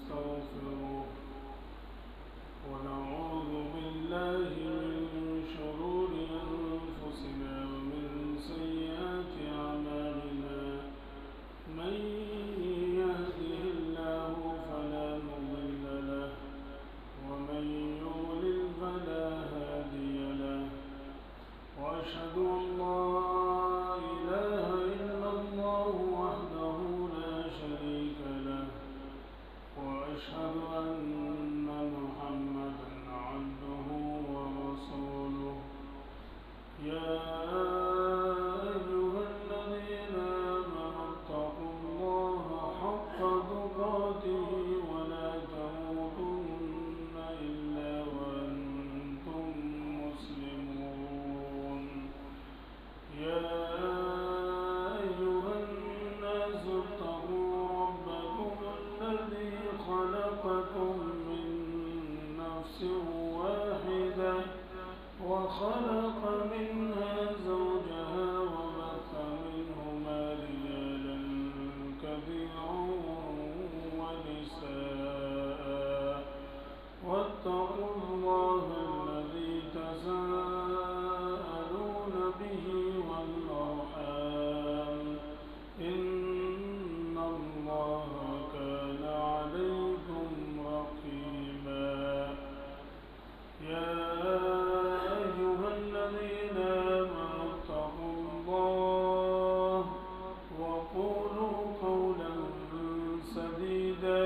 ونستغفره ونعوذ بالله من شرور أنفسنا ومن سيئات أعمالنا من يهده الله فلا مضل له ومن يضلل فلا هادي له وأشهد أن لا إله إلا الله وحده لا شريك له وأشهد أن محمدا عبده ورسوله يا أيها الذين آمنوا اتقوا الله حق تقاته ولا تموتن إلا وأنتم مسلمون يا أيها الناس اتقوا ربكم الذي خلقكم من نفس واحدة وخلق منها زوجها وبث منهما رجالا كثيرا ونساء واتقوا الله الذي تساءلون به والأرحام إن الله كان عليكم رقيبا يا أيها الذين آمنوا اتقوا الله وقولوا قولا سديدا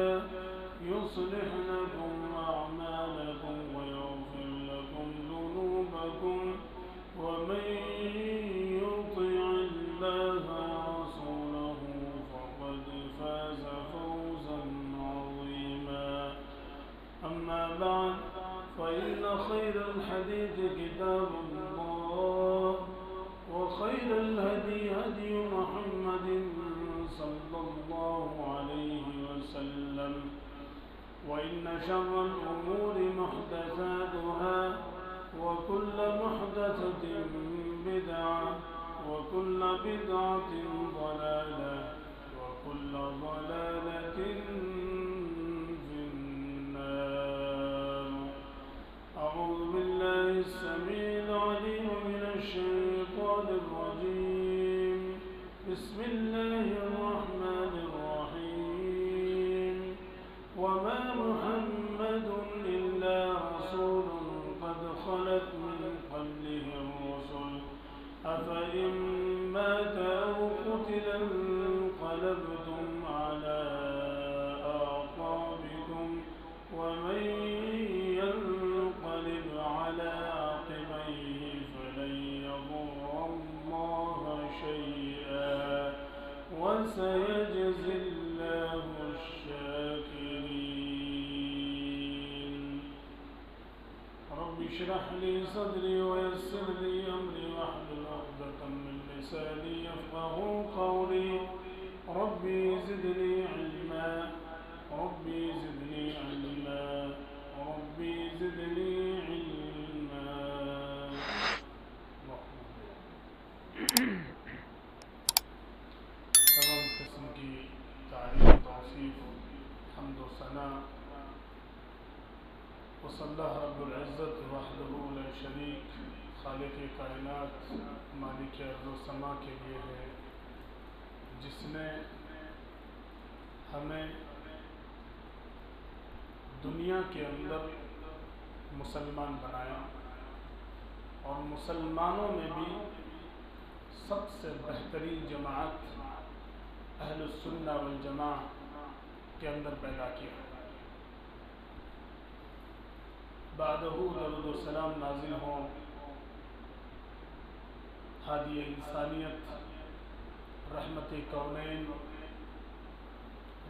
يصلح لكم أعمالكم ويغفر لكم ذنوبكم ومن يطع الله ورسوله فقد فاز فوزا عظيما أما بعد فإن خير الحديث كتاب الله وخير الهدي هدي محمد صلى الله عليه وسلم وإن شر الأمور محدثاتها وكل محدثة بدعة وكل بدعة ضلالة وكل ضلالة في النار. أعوذ بالله السميع العليم من الشيطان الرجيم. بسم الله الرحمن الرحيم. وما محمد إلا رسول قد خلت من قبله الرسل أفإن مات أو قتل انقلبتم على أعقابكم ومن ينقلب على عقبيه فلن يضر الله شيئا وسيجزي الله الشاكرين. رب اشرح لي صدري ويسر لي أمري واحلل عقدة من لساني يفقهوا قولي. ربي زدني علما ربي زدني علما ربي زدني علما. تمام قسم کی تعریف توصیف حمد و ثنا وصلی اللہ رب العزت وحدہ لا شریک خالق کائنات مالک ارض و سما کے لیے ہے جس نے ہمیں دنیا کے اندر مسلمان بنایا اور مسلمانوں میں بھی سب سے بہترین جماعت اہل السنہ والجماعہ کے اندر پیدا کیا. بعدہ درود و سلام نازل ہوں ہادی انسانیت رحمت کونین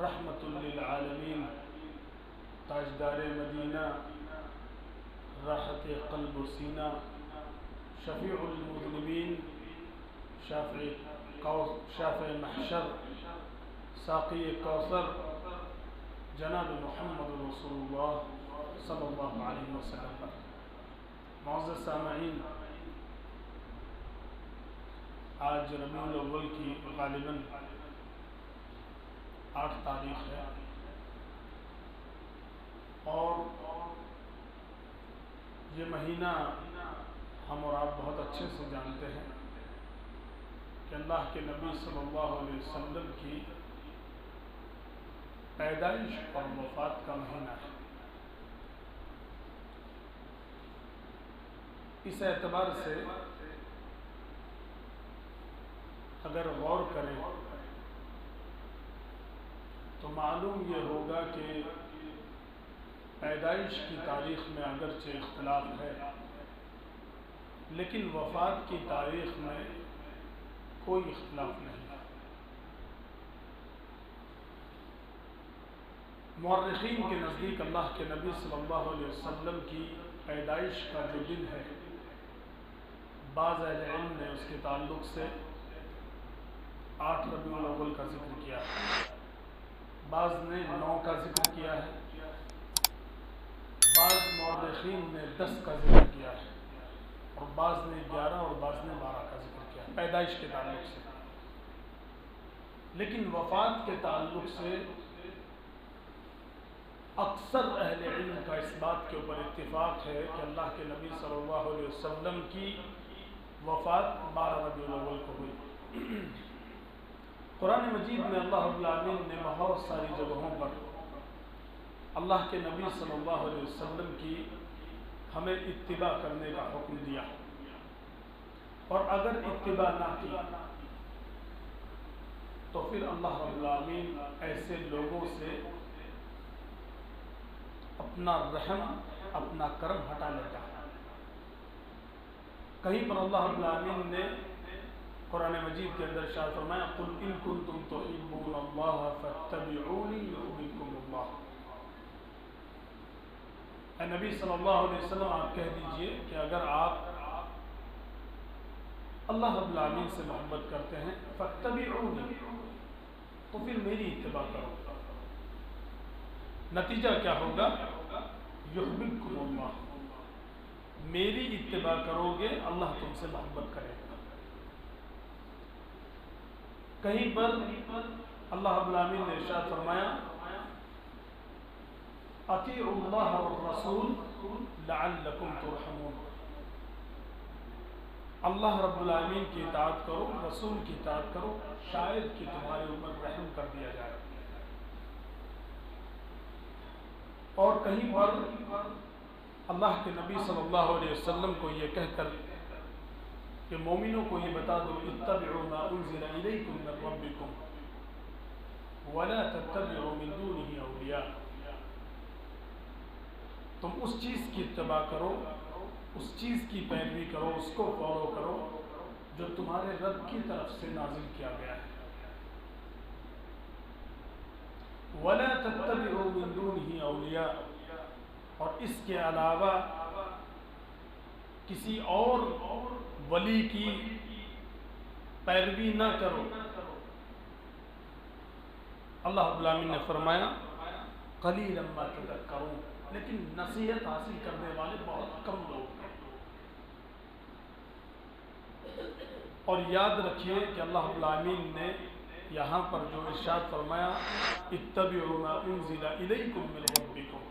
رحمت للعالمین تاجدار مدینہ راحت قلب و سینہ شفیع المذنبین شافع محشر ساقی کوثر جناب محمد رسول اللہ صلی اللہ علیہ وسلم پر. معزز سامعین، آج ربیع الاول کی غالباً 8 تاریخ ہے اور یہ مہینہ ہم اور آپ بہت اچھے سے جانتے ہیں کہ اللہ کے نبی صلی اللہ علیہ وسلم کی پیدائش اور وفات کا مہینہ ہے۔ اس اعتبار سے اگر غور کریں تو معلوم یہ ہوگا کہ پیدائش کی تاریخ میں اگرچہ اختلاف ہے، لیکن وفات کی تاریخ میں کوئی اختلاف نہیں۔ مورخین کے نزدیک اللہ کے نبی صلی اللہ علیہ وسلم کی پیدائش کا جو دن ہے، بعض اہل علم نے اس کے تعلق سے 8 ربیع الاول کا ذکر کیا ہے، بعض نے 9 کا ذکر کیا ہے، بعض مورخین نے 10 کا ذکر کیا ہے، اور بعض نے 11 اور بعض نے 12 کا ذکر کیا ہے پیدائش کے تعلق سے۔ لیکن وفات کے تعلق سے اکثر اہل علم کا اس بات کے اوپر اتفاق ہے کہ اللہ کے نبی صلی اللہ علیہ وسلم کی وفات 12 ربیع الاول کو ہوئی۔ قرآن مجید میں اللہ رب العالمین نے بہت ساری جگہوں پر اللہ کے نبی صلی اللہ علیہ وسلم کی ہمیں اتباع کرنے کا حکم دیا، اور اگر اتباع نہ کی تو پھر اللہ رب العالمین ایسے لوگوں سے اپنا رحم، اپنا کرم ہٹا لیتا ہے۔ کہیں پر اللہ رب العالمین نے قرآن مجید کے اندر ارشاد فرمایا قُلْ إِن كُنتُمْ تُحِبُّونَ اللَّهَ فَاتَّبِعُونِي يُحْبِبْكُمُ اللَّهُ۔ اے نبی صلی اللہ علیہ وسلم آپ کہہ دیجئے کہ اگر آپ اللہ رب العالمین سے محبت کرتے ہیں فَاتَّبِعُونِي، تو پھر میری اتباع کرو۔ نتیجہ کیا ہوگا؟ یحببکم اللہ، میری اتباع کرو گے اللہ تم سے محبت کرے گا۔ کہیں پر اللہ رب العالمین نے ارشاد فرمایا اطیعوا اللہ والرسول لعلکم ترحمون، اللہ رب العالمین کی اطاعت کرو، رسول کی اطاعت کرو، شاید کہ تمہارے اوپر رحم کر دیا جائے۔ اور کہیں پر اللہ کے نبی صلی اللہ علیہ وسلم کو یہ کہہ کر کہ مومنوں کو یہ بتا دو اتبعوا ما انزل الیکم من ربکم ولا تتبعوا من دونه اولیاء، تم اس چیز کی اتباع کرو، اس چیز کی پیروی کرو، اس کو فالو کرو جو تمہارے رب کی طرف سے نازل کیا گیا ہے۔ وَلَا تَتَّبِعُوا مِن دُونِهِ أَوْلِيَاءَ، اور اس کے علاوہ کسی اور ولی کی پیروی نہ کرو۔ اللہ رب العالمین نے فرمایا قَلِيلًا مَا تَذَكَّرُونَ، لیکن نصیحت حاصل کرنے والے بہت کم لوگ ہیں۔ اور یاد رکھیے کہ اللہ رب العالمین نے یہاں پر جو ارشاد فرمایا اتبعوا ما انزل الیکم من ربکم،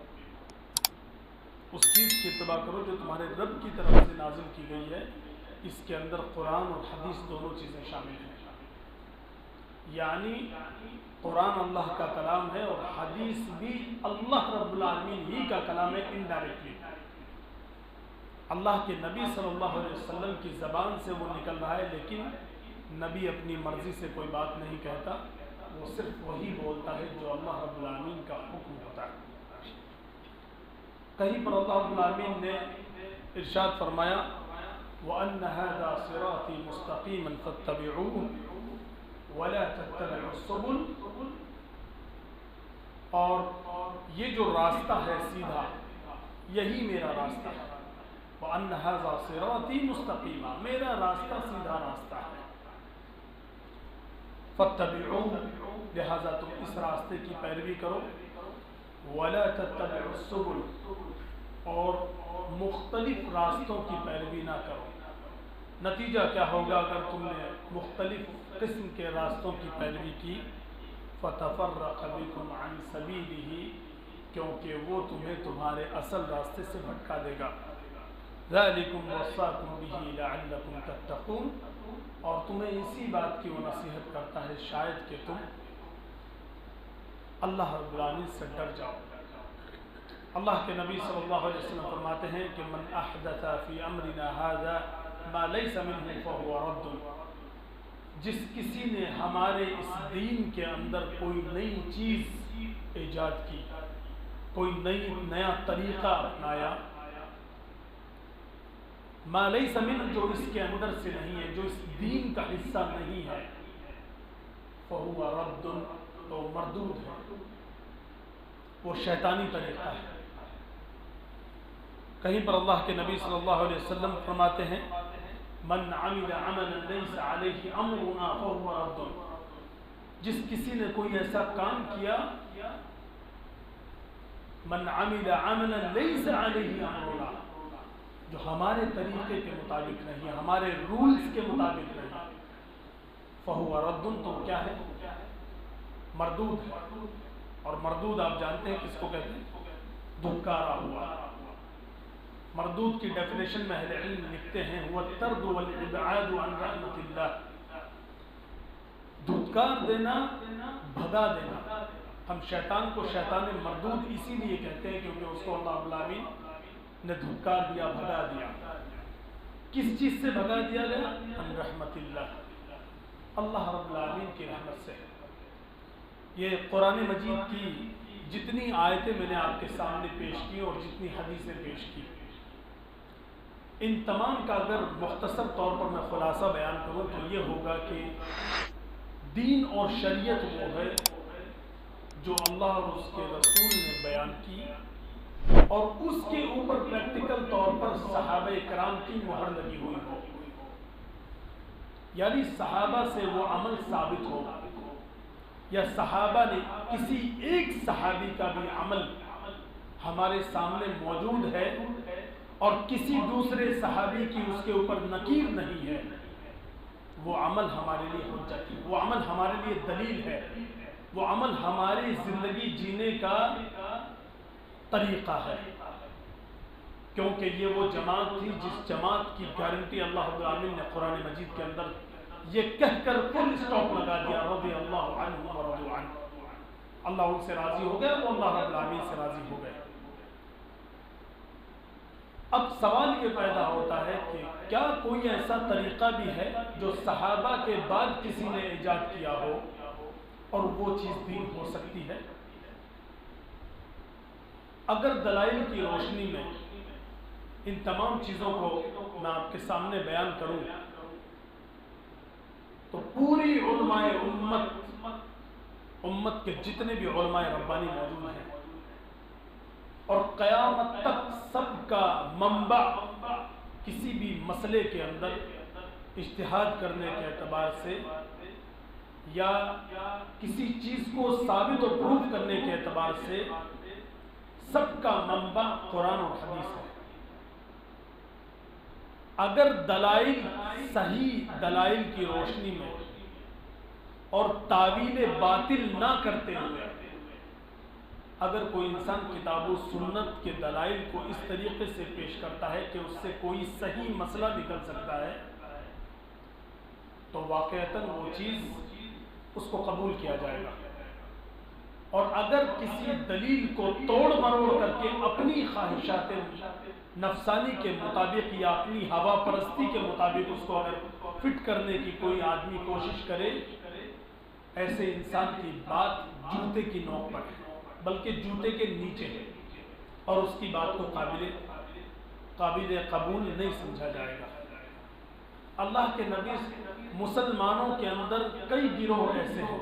اس چیز کی اتباع کرو جو تمہارے رب کی طرف سے نازل کی گئی ہے، اس کے اندر قرآن اور حدیث دونوں چیزیں شامل ہیں۔ یعنی قرآن اللہ کا کلام ہے اور حدیث بھی اللہ رب العالمین ہی کا کلام ہے انڈائریکٹلی۔ اللہ کے نبی صلی اللہ علیہ وسلم کی زبان سے وہ نکل رہا ہے، لیکن نبی اپنی مرضی سے کوئی بات نہیں کہتا، وہ صرف وہی بولتا ہے جو اللہ رب العالمین کا حکم ہوتا ہے۔ کہیں پر اللہ رب العالمین نے ارشاد فرمایا وَأَنَّ هَذَا صِرَاطِي مُسْتَقِيمًا فَاتَّبِعُوهُ وَلَا تَتَّبِعُوا السُّبُلَ، اور یہ جو راستہ ہے سیدھا، یہی میرا راستہ ہے۔ وَأَنَّ هَذَا صِرَاطِي مُسْتَقِيمًا، میرا راستہ سیدھا راستہ ہے۔ فَاتَّبِعُوهُ، لہذا تم اس راستے کی پیروی کرو۔ وَلَا تَتَّبِعُوا السُّبُلَ، اور مختلف راستوں کی پیروی نہ کرو۔ نتیجہ کیا ہوگا اگر تم نے مختلف قسم کے راستوں کی پیروی کی؟ فَتَفَرَّقَ بِكُمْ عَنْ سَبِيلِهِ، کیونکہ وہ تمہیں تمہارے اصل راستے سے بھٹکا دے گا۔ ذالکم وصاکم بہ لعلکم تتقون، اور تمہیں اسی بات کی وہ نصیحت کرتا ہے شاید کہ تم اللہ رب العالمین سے ڈر جاؤ۔ اللہ کے نبی صلی اللہ علیہ وسلم فرماتے ہیں کہ من احدث فی امرنا ھذا ما لیس منہ فہو رد، جس کسی نے ہمارے اس دین کے اندر کوئی نئی چیز ایجاد کی، کوئی نیا طریقہ اپنایا، ما لیس منہ، جو اس کے اندر سے نہیں ہے، جو اس دین کا حصہ نہیں ہے، فہو رد، تو مردود ہے، وہ شیطانی طریقہ ہے۔ کہیں پر اللہ کے نبی صلی اللہ علیہ وسلم فرماتے ہیں من عمل عملا لیس علیہ امرنا فہو رد، جس کسی نے کوئی ایسا کام کیا، من عمل عملا لیس علیہ امرنا، جو ہمارے طریقے کے مطابق نہیں، ہمارے رولز کے مطابق نہیں، فہو رد، تو کیا ہے؟ مردود ہے۔ اور مردود آپ جانتے ہیں کس کو کہتے ہیں؟ دھکارا ہوا۔ مردود کی ڈیفینیشن میں اہل علم لکھتے ہیں هو الطرد والابعاد عن رحمت اللہ، دھتکار دینا، بھگا دینا۔ ہم شیطان کو شیطان مردود اسی لیے کہتے ہیں کیونکہ اس کو اللہ رب العالمین نے دھتکار دیا، بھگا دیا۔ کس چیز سے بھگا دیا گیا؟ عن رحمت اللہ، اللہ رب العالمین کی رحمت سے۔ یہ قرآن مجید کی جتنی آیتیں میں نے آپ کے سامنے پیش کی اور جتنی حدیثیں پیش کی، ان تمام کا اگر مختصر طور پر میں خلاصہ بیان کروں تو یہ ہوگا کہ دین اور شریعت وہ ہے جو اللہ اور اس کے رسول نے بیان کی، اور اس کے اوپر پریکٹیکل طور پر صحابہ کرام کی مہر لگی ہوئی ہو، یعنی صحابہ سے وہ عمل ثابت ہو، یا صحابہ نے کسی ایک صحابی کا بھی عمل ہمارے سامنے موجود ہے اور کسی دوسرے صحابی کی اس کے اوپر نکیر نہیں ہے، وہ عمل ہمارے لیے حجت ہے، وہ عمل ہمارے لیے دلیل ہے، وہ عمل ہماری زندگی جینے کا طریقہ ہے۔ کیونکہ یہ وہ جماعت تھی جس جماعت کی گارنٹی اللہ رب العالمین نے قرآن مجید کے اندر یہ کہہ کر فل اسٹاپ لگا دیا، رضی اللہ عنہ ورضوا عنہ، اللہ ان سے راضی ہو گیا، وہ اللہ رب العالمین سے راضی ہو گئے۔ اب سوال یہ پیدا ہوتا ہے کہ کیا کوئی ایسا طریقہ بھی ہے جو صحابہ کے بعد کسی نے ایجاد کیا ہو اور وہ چیز دین ہو سکتی ہے؟ اگر دلائل کی روشنی میں ان تمام چیزوں کو میں آپ کے سامنے بیان کروں تو پوری علماء امت کے جتنے بھی علماء ربانی موجود ہیں اور قیامت تک سب کا منبع کسی بھی مسئلے کے اندر اجتہاد کرنے کے اعتبار سے یا کسی چیز کو ثابت و پروف کرنے کے اعتبار سے سب کا منبع قرآن اور حدیث ہے۔ اگر دلائل صحیح دلائل کی روشنی میں اور تعویل باطل نہ کرتے ہوئے اگر کوئی انسان کتاب و سنت کے دلائل کو اس طریقے سے پیش کرتا ہے کہ اس سے کوئی صحیح مسئلہ نکل سکتا ہے تو واقعتاً وہ چیز اس کو قبول کیا جائے گا، اور اگر کسی دلیل کو توڑ مروڑ کر کے اپنی خواہشات نفسانی کے مطابق یا اپنی ہوا پرستی کے مطابق اس کو اگر فٹ کرنے کی کوئی آدمی کوشش کرے، ایسے انسان کی بات جوتے کی نوک پر ہے، بلکہ جوتے کے نیچے ہے، اور اس کی بات کو قابل قبول نہیں سمجھا جائے گا۔ اللہ کے نبی مسلمانوں کے اندر کئی گروہ ایسے ہیں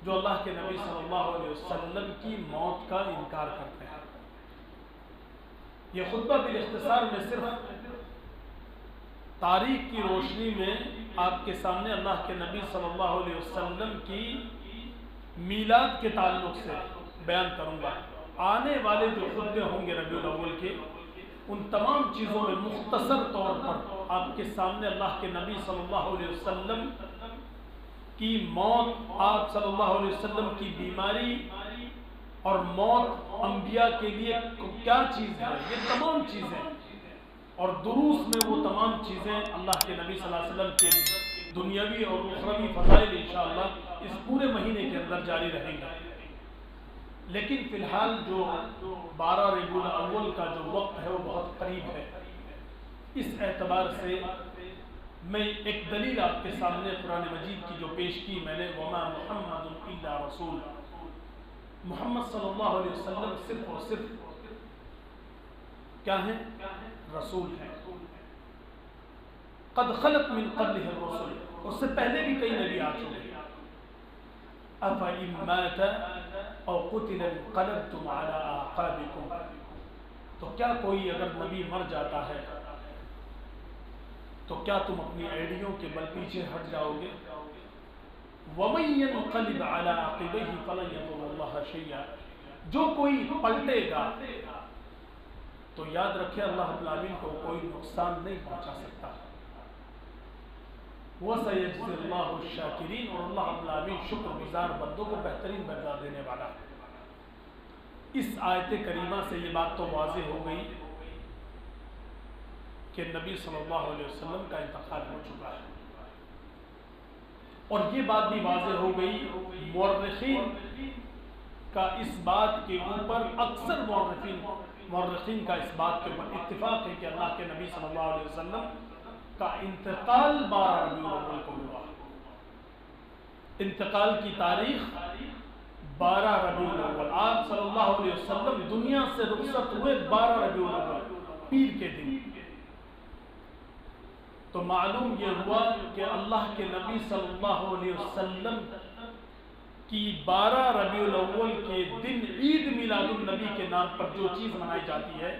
جو اللہ کے نبی صلی اللہ علیہ وسلم کی موت کا انکار کرتے ہیں۔ یہ خطبہ بالاختصار میں صرف تاریخ کی روشنی میں آپ کے سامنے اللہ کے نبی صلی اللہ علیہ وسلم کی میلاد کے تعلق سے بیان کروں گا۔ آنے والے جو خطبے ہوں گے ربیع الاول کے، ان تمام چیزوں میں مختصر طور پر آپ کے سامنے اللہ کے نبی صلی اللہ علیہ وسلم کی موت، آپ صلی اللہ علیہ وسلم کی بیماری اور موت انبیاء کے لیے کیا چیز ہے، یہ تمام چیزیں اور دروس میں وہ تمام چیزیں اللہ کے نبی صلی اللہ علیہ وسلم کے دنیاوی اور اخروی فضائل انشاءاللہ اس پورے مہینے کے اندر جاری رہیں گے۔ لیکن فی الحال جو 12 ربیع الاول کا جو وقت ہے وہ بہت قریب ہے، اس اعتبار سے میں ایک دلیل آپ کے سامنے قرآن مجید کی جو پیش کی میں نے، وما محمد الا رسول، محمد صلی اللہ علیہ وسلم صرف اور صرف کیا ہیں؟ رسول ہیں۔ قد خلت من قبلہ الرسل، اس سے پہلے بھی کئی نبی آ چکے ہیں۔ افإن مات او قتل انقلبتم على اعقابکم، تو کیا کوئی اگر نبی مر جاتا ہے تو کیا تم اپنی ایڑیوں کے بل پیچھے ہٹ جاؤ گے؟ وَمَن يَنْقَلِبْ عَلَىٰ عَقِبَيْهِ فَلَن يَضُرَّ اللَّهَ شَيْئًا، جو کوئی پلٹے گا تو یاد رکھے اللہ رب العالمین کو کوئی نقصان نہیں پہنچا سکتا۔ وَسَيَجْزِي اللَّهُ الشَّاكِرِينَ، اور اللہ رب العالمین شکر گزار بندوں کو بہترین بدلہ دینے والا ہے۔ اس آیت کریمہ سے یہ بات تو واضح ہو گئی کہ نبی صلی اللہ علیہ وسلم کا انتقال ہو چکا ہے، اور یہ بات بھی واضح ہو گئی، مورخین کا اس بات کے اوپر، اکثر مورخین کا اس بات کے اوپر اتفاق ہے کہ اللہ کے نبی صلی اللہ علیہ وسلم کا انتقال 12 ربیع الاول کو ہوا۔ انتقال کی تاریخ 12 ربیع الاول، آپ صلی اللہ علیہ وسلم دنیا سے رخصت ہوئے 12 ربیع الاول پیر کے دن۔ تو معلوم یہ ہوا کہ اللہ کے نبی صلی اللہ علیہ وسلم کی 12 ربیع الاول کے دن عید میلاد النبی کے نام پر جو چیز منائی جاتی ہے،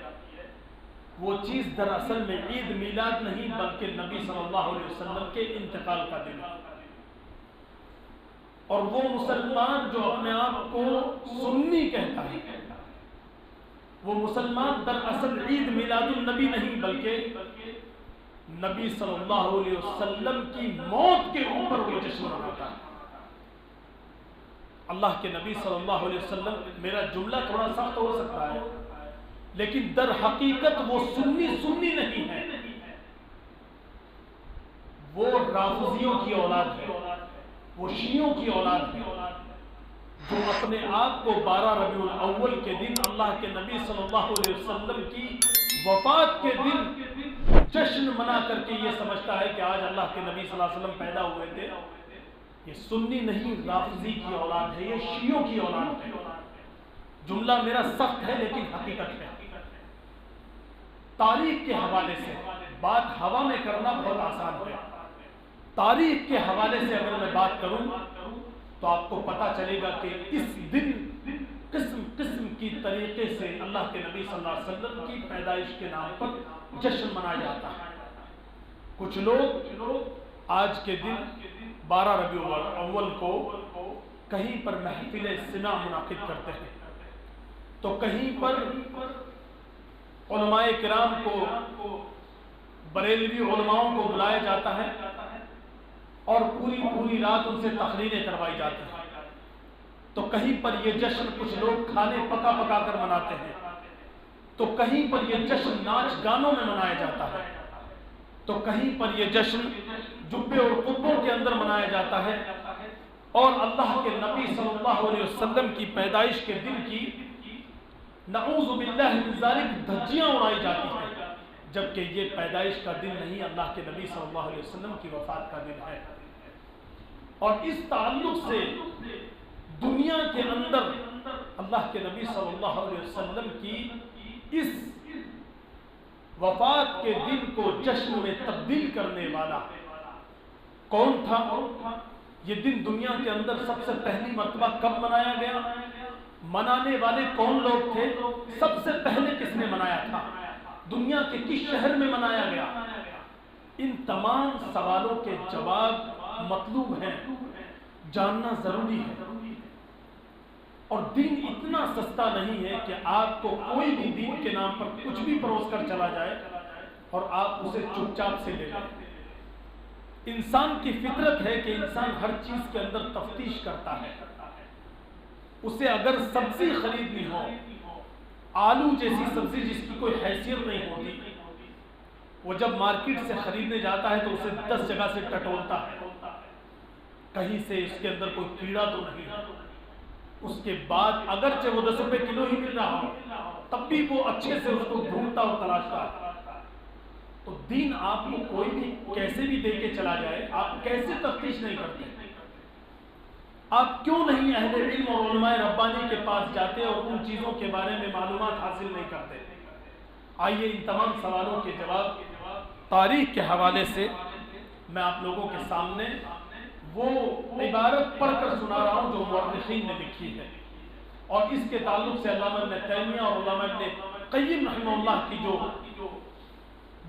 وہ چیز دراصل میں عید میلاد نہیں بلکہ نبی صلی اللہ علیہ وسلم کے انتقال کا دن ہے۔ اور وہ مسلمان جو اپنے آپ کو سنی کہتا ہے، وہ مسلمان دراصل عید میلاد النبی نہیں بلکہ نبی صلی اللہ علیہ وسلم کی موت کے اوپر وہ جشن مناتا ہے۔ اللہ کے نبی صلی اللہ علیہ وسلم، میرا جملہ تھوڑا سخت ہو سکتا ہے لیکن در حقیقت وہ سنی نہیں ہے، وہ رافضیوں کی اولاد ہے، وہ شیعوں کی اولاد ہے، جو اپنے آپ کو 12 ربیع الاول کے دن اللہ کے نبی صلی اللہ علیہ وسلم کی وفات کے دن جشن منا کر کے یہ سمجھتا ہے کہ آج اللہ کے نبی صلی اللہ علیہ وسلم پیدا ہوئے تھے۔ یہ سنی نہیں، رافضی کی اولاد ہے، یہ شیعوں کی اولاد ہے۔ جملہ میرا سخت ہے لیکن حقیقت ہے۔ تاریخ کے حوالے سے بات ہوا میں کرنا بہت آسان ہے، تاریخ کے حوالے سے اگر میں بات کروں تو آپ کو پتہ چلے گا کہ اس دن قسم قسم کی طریقے سے اللہ کے نبی صلی اللہ علیہ وسلم کی پیدائش کے نام پر جشن منایا جاتا ہے۔ کچھ لوگ آج کے دن 12 ربیع الاول کو کہیں پر محفل سماع منعقد کرتے ہیں، تو کہیں پر علماء کرام کو، بریلوی علماؤں کو بلایا جاتا ہے اور پوری رات ان سے تقریریں کروائی جاتی ہیں۔ تو کہیں پر یہ جشن کچھ لوگ کھانے پکا کر مناتے ہیں، تو کہیں پر یہ جشن ناچ گانوں میں منایا جاتا ہے، تو کہیں پر یہ جشن جبے اور قبوں کے اندر منایا جاتا ہے، اور اللہ کے نبی صلی اللہ علیہ وسلم کی پیدائش کے دن کی نعوذ باللہ من ذالک دھجیاں اڑائی جاتی ہیں، جبکہ یہ پیدائش کا دن نہیں، اللہ کے نبی صلی اللہ علیہ وسلم کی وفات کا دن ہے۔ اور اس تعلق سے دنیا کے اندر اللہ کے نبی صلی اللہ علیہ وسلم کی اس وفات کے دن کو جشن میں تبدیل کرنے والا کون تھا؟ یہ دن دنیا کے اندر سب سے پہلی مرتبہ کب منایا گیا؟ منانے والے کون لوگ تھے؟ سب سے پہلے کس نے منایا تھا؟ دنیا کے کس شہر میں منایا گیا؟ ان تمام سوالوں کے جواب مطلوب ہیں، جاننا ضروری ہے۔ اور دین اتنا سستا نہیں ہے کہ آپ کو کوئی بھی دین کے نام پر کچھ بھی پروس کر چلا جائے اور آپ اسے چپ چاپ سے لے لیں۔ انسان کی فطرت ہے کہ انسان ہر چیز کے اندر تفتیش کرتا ہے، اسے اگر سبزی خریدنی ہو، آلو جیسی سبزی جس کی کوئی حیثیت نہیں ہوتی، وہ جب مارکیٹ سے خریدنے جاتا ہے تو اسے 10 جگہ سے ٹٹولتا ہے، کہیں سے اس کے اندر کوئی کیڑا تو نہیں ہے۔ اس کے بعد اگرچہ وہ 10 روپے کلو ہی مل رہا ہو، تب بھی وہ اچھے سے اس کو ڈھونڈتا اور تلاشتا ہے۔ تو دین آپ کو کوئی بھی کیسے بھی دے کے چلا جائے، آپ کیسے تفتیش نہیں کرتے؟ آپ کیوں نہیں اہل علم اور علماء ربانی کے پاس جاتے اور ان چیزوں کے بارے میں معلومات حاصل نہیں کرتے؟ آئیے ان تمام سوالوں کے جواب تاریخ کے حوالے سے میں آپ لوگوں کے سامنے وہ عبارت پڑھ کر سنا رہا ہوں جو مورخین نے لکھی ہے، اور اس کے تعلق سے علامہ ابن تیمیہ اور علامہ ابن قیم رحمہ اللہ کی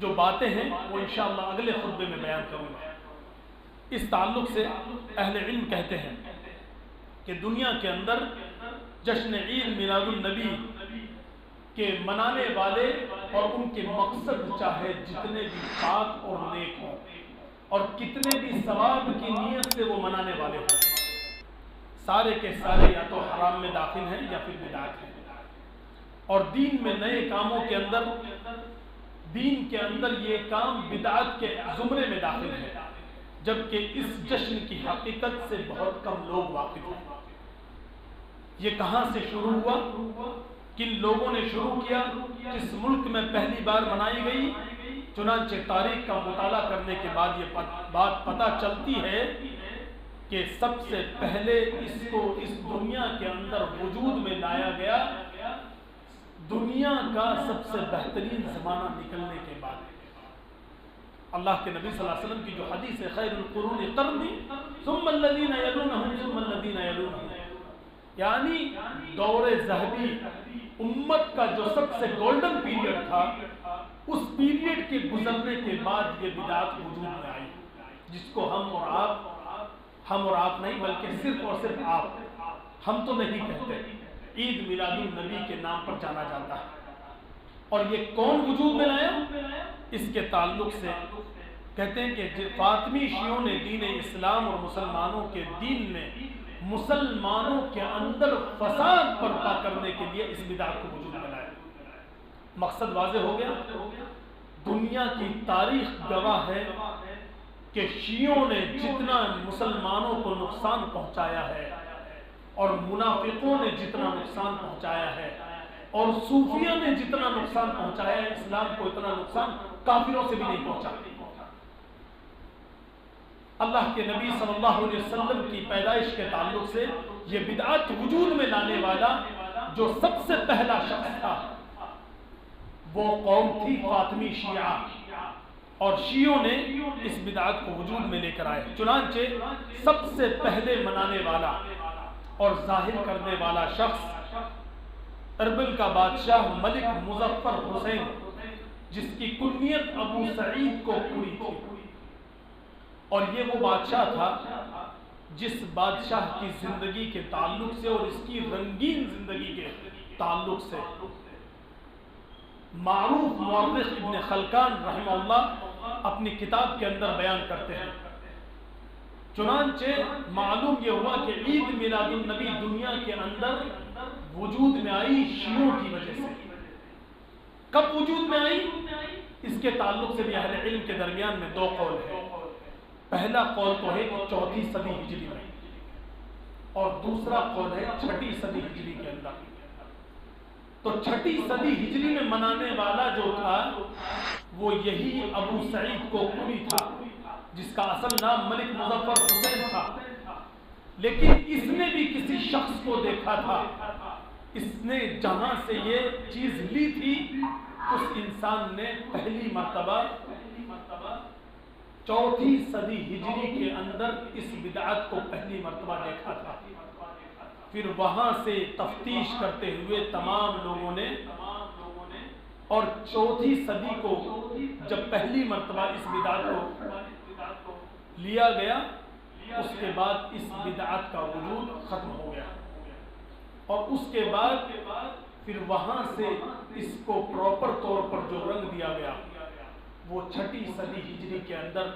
جو باتیں ہیں وہ انشاءاللہ اگلے خطبے میں بیان کروں گا۔ اس تعلق سے اہل علم کہتے ہیں کہ دنیا کے اندر جشن عید میلاد النبی کے منانے والے اور ان کے مقصد چاہے جتنے بھی پاک اور نیک ہوں اور کتنے بھی ثواب کی نیت سے وہ منانے والے ہوں، سارے کے سارے یا تو حرام میں داخل ہیں یا پھر بدعت ہیں، اور دین میں نئے کاموں کے اندر دین کے اندر یہ کام بدعت کے زمرے میں داخل ہے، جبکہ اس جشن کی حقیقت سے بہت کم لوگ واقف ہیں۔ یہ کہاں سے شروع ہوا، کن لوگوں نے شروع کیا، کس ملک میں پہلی بار منائی گئی؟ چنانچہ تاریخ کا مطالعہ کرنے کے بعد یہ بات پتہ چلتی ہے کہ سب سے پہلے اس کو اس دنیا کے اندر وجود میں لایا گیا دنیا کا سب سے بہترین زمانہ نکلنے کے بعد۔ اللہ کے نبی صلی اللہ علیہ وسلم کی جو حدیث ہے، خیر القرون قرنی ثم الذین یلونہم ثم الذین یلونہم، یعنی دور ذہبی امت کا جو سب سے گولڈن پیریڈ تھا، اس پیریڈ کے گزرنے کے بعد یہ بدعت وجود میں آئی، جس کو ہم اور آپ نہیں بلکہ صرف اور صرف آپ، ہم تو نہیں کہتے، عید میلاد النبی کے نام پر جانا جاتا ہے۔ اور یہ کون وجود میں لایا؟ اس کے تعلق سے کہتے ہیں کہ فاطمی شیعوں نے دین اسلام اور مسلمانوں کے دین میں مسلمانوں کے اندر فساد برپا کرنے کے لیے اس بدعت کو وجود میں لایا۔ مقصد واضح ہو گیا۔ دنیا کی تاریخ گواہ ہے کہ شیعوں نے جتنا مسلمانوں کو نقصان پہنچایا ہے اور منافقوں نے جتنا نقصان پہنچایا ہے اور صوفیہ نے جتنا نقصان پہنچایا ہے، اسلام کو اتنا نقصان کافروں سے بھی نہیں پہنچا۔ اللہ کے نبی صلی اللہ علیہ وسلم کی پیدائش کے تعلق سے یہ بدعت وجود میں لانے والا جو سب سے پہلا شخص تھا وہ قوم تھی فاطمی شیعہ، اور شیعوں نے اس بدعت کو وجود میں لے کر آئے۔ چنانچہ سب سے پہلے منانے والا اور ظاہر کرنے والا شخص اربل کا بادشاہ ملک مظفر حسین، جس کی کنیت ابو سعید کو پوری تھی، اور یہ وہ بادشاہ تھا جس بادشاہ کی زندگی کے تعلق سے اور اس کی رنگین زندگی کے تعلق سے معروف مورخ ابن خلکان رحمہ اللہ اپنی کتاب کے اندر بیان کرتے ہیں۔ چنانچہ معلوم یہ ہوا کہ عید میلاد النبی دنیا کے اندر وجود میں آئی شیعوں کی وجہ سے۔ کب وجود میں آئی؟ اس کے تعلق سے بھی اہل علم کے درمیان میں دو قول ہیں۔ پہلا قول تو ہے کہ 4 صدی ہجری میں، اور دوسرا قول ہے 6 صدی ہجری کے اندر۔ تو 6 صدی ہجری میں منانے والا جو تھا وہ یہی ابو سعید کو پوری تھا، جس کا اصل نام ملک مظفر حسین تھا، لیکن اس نے بھی کسی شخص کو دیکھا تھا، اس نے جہاں سے یہ چیز لی تھی اس انسان نے پہلی مرتبہ 4 صدی ہجری کے اندر اس بدعت کو پہلی مرتبہ دیکھا تھا۔ پھر وہاں سے تفتیش کرتے ہوئے تمام لوگوں نے، اور 4 صدی کو جب پہلی مرتبہ اس بدعت کو لیا گیا، اس کے بعد اس بدعت کا وجود ختم ہو گیا، اور اس کے بعد پھر وہاں سے اس کو پراپر طور پر جو رنگ دیا گیا وہ 6 صدی ہجری کے اندر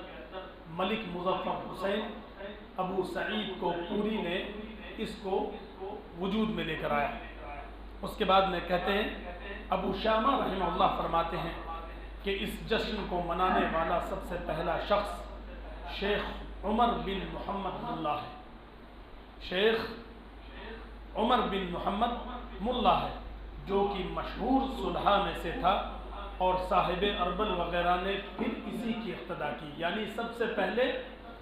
ملک مظفر حسین ابو سعید کو پوری نے اس کو وجود میں لے کر آیا۔ اس کے بعد میں کہتے ہیں ابو شامہ رحمہ اللہ فرماتے ہیں کہ اس جشن کو منانے والا سب سے پہلا شخص شیخ عمر بن محمد ملا ہے۔ شیخ عمر بن محمد ملا ہے جو کہ مشہور صلحاء میں سے تھا، اور صاحب اربل وغیرہ نے پھر اسی کی اقتدا کی، یعنی سب سے پہلے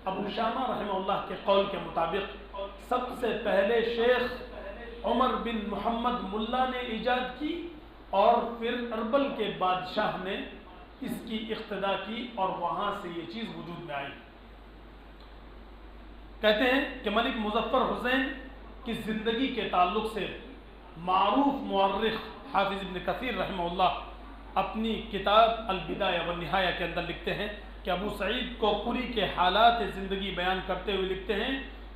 ابو شامہ رحمہ اللہ کے قول کے مطابق سب سے پہلے شیخ عمر بن محمد ملا نے ایجاد کی، اور پھر اربل کے بادشاہ نے اس کی اقتدا کی، اور وہاں سے یہ چیز وجود میں آئی۔ کہتے ہیں کہ ملک مظفر حسین کی زندگی کے تعلق سے معروف مورخ حافظ ابن کثیر رحمہ اللہ اپنی کتاب البدایہ والنہایہ کے اندر لکھتے ہیں کہ ابو سعید کوکری کے حالات زندگی بیان کرتے ہوئے لکھتے ہیں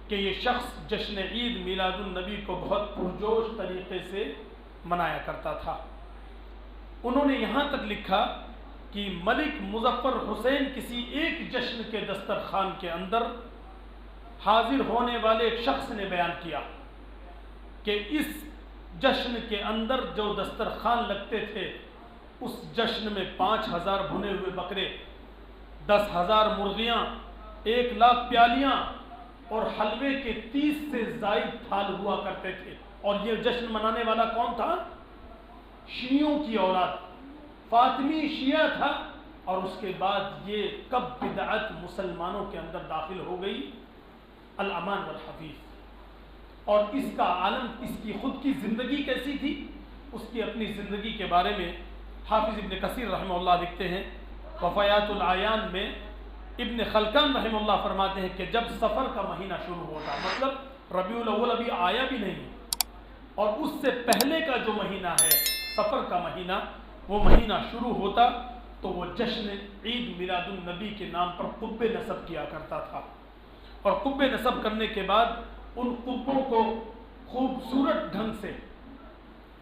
کہ یہ شخص جشن عید میلاد النبی کو بہت پرجوش طریقے سے منایا کرتا تھا۔ انہوں نے یہاں تک لکھا کہ ملک مظفر حسین کسی ایک جشن کے دسترخوان کے اندر حاضر ہونے والے ایک شخص نے بیان کیا کہ اس جشن کے اندر جو دسترخوان لگتے تھے اس جشن میں 5000 بھنے ہوئے بکرے، 10,000 مرغیاں، 1,00,000 پیالیاں اور حلوے کے 30 سے زائد تھال ہوا کرتے تھے۔ اور یہ جشن منانے والا کون تھا؟ شیعوں کی اولاد، فاطمی شیعہ تھا۔ اور اس کے بعد یہ کب بدعت مسلمانوں کے اندر داخل ہو گئی؟ الامان والحفیظ۔ اور اس کا عالم، اس کی خود کی زندگی کیسی تھی؟ اس کی اپنی زندگی کے بارے میں حافظ ابن کثیر رحمہ اللہ لکھتے ہیں، وفیات العیان میں ابن خلکان رحمہ اللہ فرماتے ہیں کہ جب سفر کا مہینہ شروع ہوتا، مطلب ربیع الاول ابھی آیا بھی نہیں، اور اس سے پہلے کا جو مہینہ ہے سفر کا مہینہ، وہ مہینہ شروع ہوتا تو وہ جشن عید میلاد النبی کے نام پر قبے نصب کیا کرتا تھا، اور قبے نصب کرنے کے بعد ان قبوں کو خوبصورت ڈھنگ سے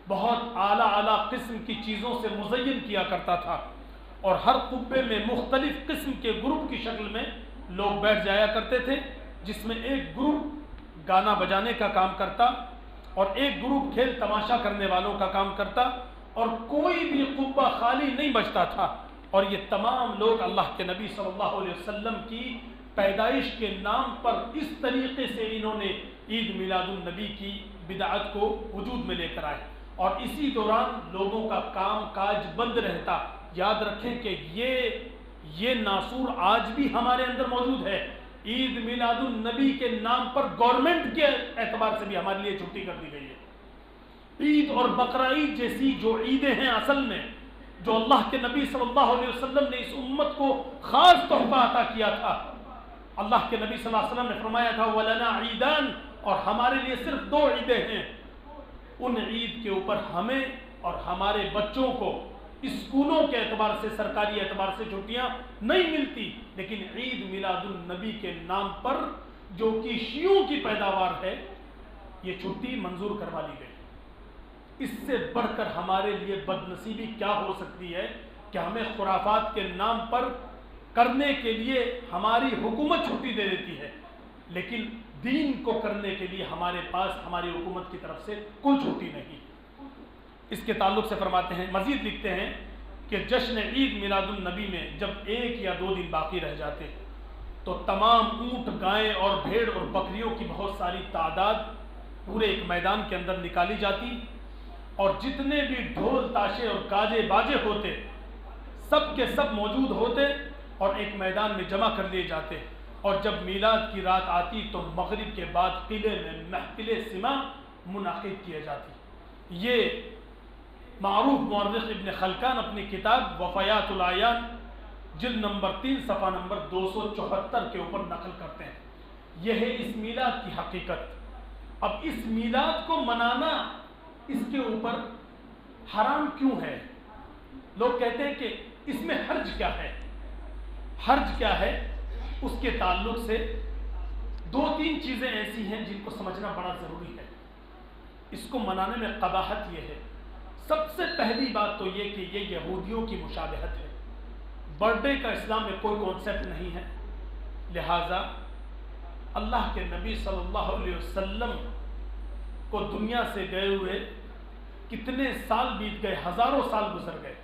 بہت اعلیٰ قسم کی چیزوں سے مزین کیا کرتا تھا، اور ہر قبے میں مختلف قسم کے گروپ کی شکل میں لوگ بیٹھ جایا کرتے تھے، جس میں ایک گروپ گانا بجانے کا کام کرتا اور ایک گروپ کھیل تماشا کرنے والوں کا کام کرتا، اور کوئی بھی قبہ خالی نہیں بچتا تھا۔ اور یہ تمام لوگ اللہ کے نبی صلی اللہ علیہ وسلم کی پیدائش کے نام پر اس طریقے سے انہوں نے عید میلاد النبی کی بدعت کو وجود میں لے کر آئے، اور اسی دوران لوگوں کا کام کاج بند رہتا۔ یاد رکھیں کہ یہ ناسور آج بھی ہمارے اندر موجود ہے۔ عید میلاد النبی کے نام پر گورنمنٹ کے اعتبار سے بھی ہمارے لیے چھٹی کر دی گئی ہے۔ عید اور بقرہ عید جیسی جو عیدیں ہیں اصل میں جو اللہ کے نبی صلی اللہ علیہ وسلم نے اس امت کو خاص تحفہ عطا کیا تھا، اللہ کے نبی صلی اللہ علیہ وسلم نے فرمایا تھا وَلَنَا عِيدَانِ، اور ہمارے لیے صرف 2 عیدیں ہیں۔ ان عید کے اوپر ہمیں اور ہمارے بچوں کو اسکولوں کے اعتبار سے، سرکاری اعتبار سے چھٹیاں نہیں ملتی، لیکن عید میلاد النبی کے نام پر جو کہ شیعوں کی پیداوار ہے یہ چھٹی منظور کروا لی گئی۔ اس سے بڑھ کر ہمارے لیے بد نصیبی کیا ہو سکتی ہے کہ ہمیں خرافات کے نام پر کرنے کے لیے ہماری حکومت چھٹی دے دیتی ہے، لیکن دین کو کرنے کے لیے ہمارے پاس ہماری حکومت کی طرف سے کوئی چھٹی نہیں۔ اس کے تعلق سے فرماتے ہیں، مزید لکھتے ہیں کہ جشن عید میلاد النبی میں جب 1 یا 2 دن باقی رہ جاتے تو تمام اونٹ، گائیں اور بھیڑ اور بکریوں کی بہت ساری تعداد پورے ایک میدان کے اندر نکالی جاتی، اور جتنے بھی ڈھول، تاشے اور گاجے باجے ہوتے سب کے سب موجود ہوتے اور ایک میدان میں جمع کر لیے جاتے، اور جب میلاد کی رات آتی تو مغرب کے بعد قلعے میں محفل سما منعقد کیے جاتی۔ یہ معروف مورخ ابن خلکان اپنی کتاب وفیات العیان جلد نمبر 3 صفحہ نمبر 274 کے اوپر نقل کرتے ہیں۔ یہ ہے اس میلاد کی حقیقت۔ اب اس میلاد کو منانا اس کے اوپر حرام کیوں ہے؟ لوگ کہتے ہیں کہ اس میں حرج کیا ہے؟ حرج کیا ہے؟ اس کے تعلق سے 2-3 چیزیں ایسی ہیں جن کو سمجھنا بڑا ضروری ہے۔ اس کو منانے میں قباحت یہ ہے، سب سے پہلی بات تو یہ کہ یہ یہودیوں کی مشابہت ہے۔ برتھ ڈے کا اسلام میں کوئی کانسیپٹ نہیں ہے، لہٰذا اللہ کے نبی صلی اللہ علیہ وسلم کو دنیا سے گئے ہوئے کتنے سال بیت گئے، ہزاروں سال گزر گئے،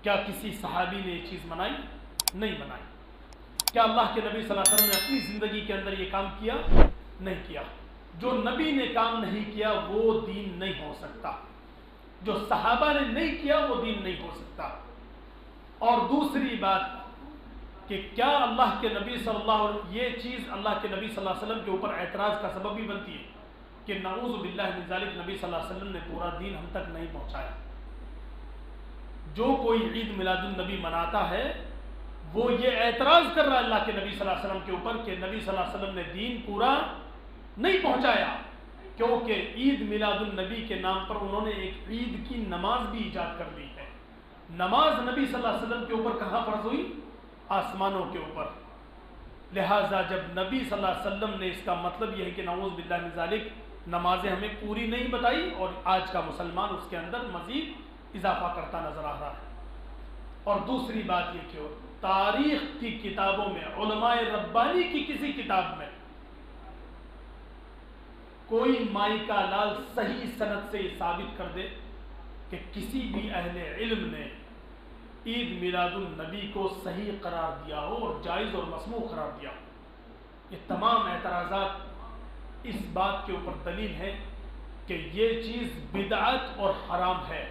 کیا کسی صحابی نے یہ چیز منائی؟ نہیں منائی۔ کیا اللہ کے نبی صلی اللہ علیہ وسلم نے اپنی زندگی کے اندر یہ کام کیا؟ نہیں کیا۔ جو نبی نے کام نہیں کیا وہ دین نہیں ہو سکتا، جو صحابہ نے نہیں کیا وہ دین نہیں ہو سکتا۔ اور دوسری بات کہ کیا اللہ کے نبی صلی اللہ علیہ وسلم، یہ چیز اللہ کے نبی صلی اللہ علیہ وسلم کے اوپر اعتراض کا سبب بھی بنتی ہے کہ نعوذ باللہ من ذالک نبی صلی اللہ علیہ وسلم نے پورا دین ہم تک نہیں پہنچایا۔ جو کوئی عید میلاد النبی مناتا ہے وہ یہ اعتراض کر رہا ہے اللہ کے نبی صلی اللہ علیہ وسلم کے اوپر کہ نبی صلی اللہ علیہ وسلم نے دین پورا نہیں پہنچایا، کیونکہ عید میلاد النبی کے نام پر انہوں نے ایک عید کی نماز بھی ایجاد کر دی ہے۔ نماز نبی صلی اللہ علیہ وسلم کے اوپر کہاں فرض ہوئی؟ آسمانوں کے اوپر۔ لہٰذا جب نبی صلی اللہ علیہ وسلم نے اس کا مطلب یہ ہے کہ نعوذ باللہ من ذالک نمازیں ہمیں پوری نہیں بتائی، اور آج کا مسلمان اس کے اندر مزید اضافہ کرتا نظر آ رہا ہے۔ اور دوسری بات یہ کہ تاریخ کی کتابوں میں، علماء ربانی کی کسی کتاب میں کوئی مائی کا لال صحیح سند سے یہ ثابت کر دے کہ کسی بھی اہل علم نے عید میلاد النبی کو صحیح قرار دیا ہو اور جائز اور مسموع قرار دیا ہو۔ یہ تمام اعتراضات اس بات کے اوپر دلیل ہے کہ یہ چیز بدعت اور حرام ہے،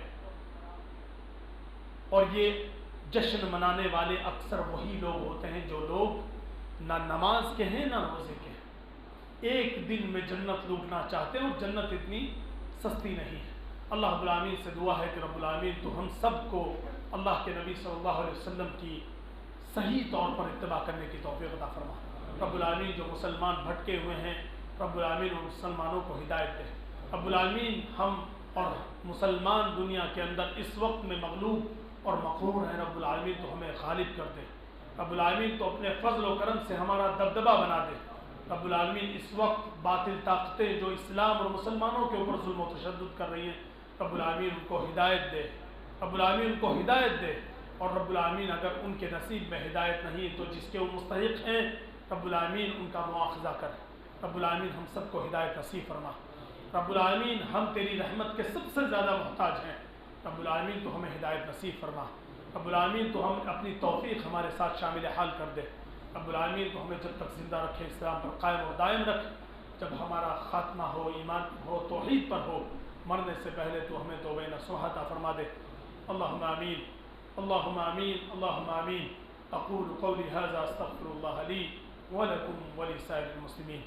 اور یہ جشن منانے والے اکثر وہی لوگ ہوتے ہیں جو لوگ نہ نماز کے ہیں نہ روزے کے ہیں، ایک دن میں جنت لوٹنا چاہتے ہیں، اور جنت اتنی سستی نہیں ہے۔ اللہ رب العالمین سے دعا ہے کہ رب العالمین تو ہم سب کو اللہ کے نبی صلی اللہ علیہ وسلم کی صحیح طور پر اتباع کرنے کی توفیق عطا فرما۔ رب العالمین جو مسلمان بھٹکے ہوئے ہیں، رب العالمین ان مسلمانوں کو ہدایت دے۔ رب العالمین ہم اور مسلمان دنیا کے اندر اس وقت میں مغلوب اور مقہور ہیں، رب العالمین تو ہمیں غالب کر دے۔ رب العالمین تو اپنے فضل و کرم سے ہمارا دبدبہ بنا دے۔ رب العالمین اس وقت باطل طاقتیں جو اسلام اور مسلمانوں کے اوپر ظلم و تشدد کر رہی ہیں، رب العالمین ان کو ہدایت دے، رب العالمین ان کو ہدایت دے۔ اور رب العالمین اگر ان کے نصیب میں ہدایت نہیں تو جس کے وہ مستحق ہیں رب العالمین ان کا مواخذہ کر۔ رب العالمین ہم سب کو ہدایت نصیب فرما۔ رب العالمین ہم تیری رحمت کے سب سے زیادہ محتاج ہیں، رب العالمین تو ہمیں ہدایت نصیب فرما۔ رب العالمین تو ہم اپنی توفیق ہمارے ساتھ شامل حال کر دے۔ رب العالمین تو ہمیں جب تک زندہ رکھے اسلام پر قائم اور دائم رکھ، جب ہمارا خاتمہ ہو ایمان ہو توحید پر ہو، مرنے سے پہلے تو ہمیں توبہ نصوح عطا فرما دے۔ اللہم آمین، اللہم آمین، اللہم آمین۔ اقول قولی ھذا استغفر اللہ لی ولکم ولسائر المسلمین۔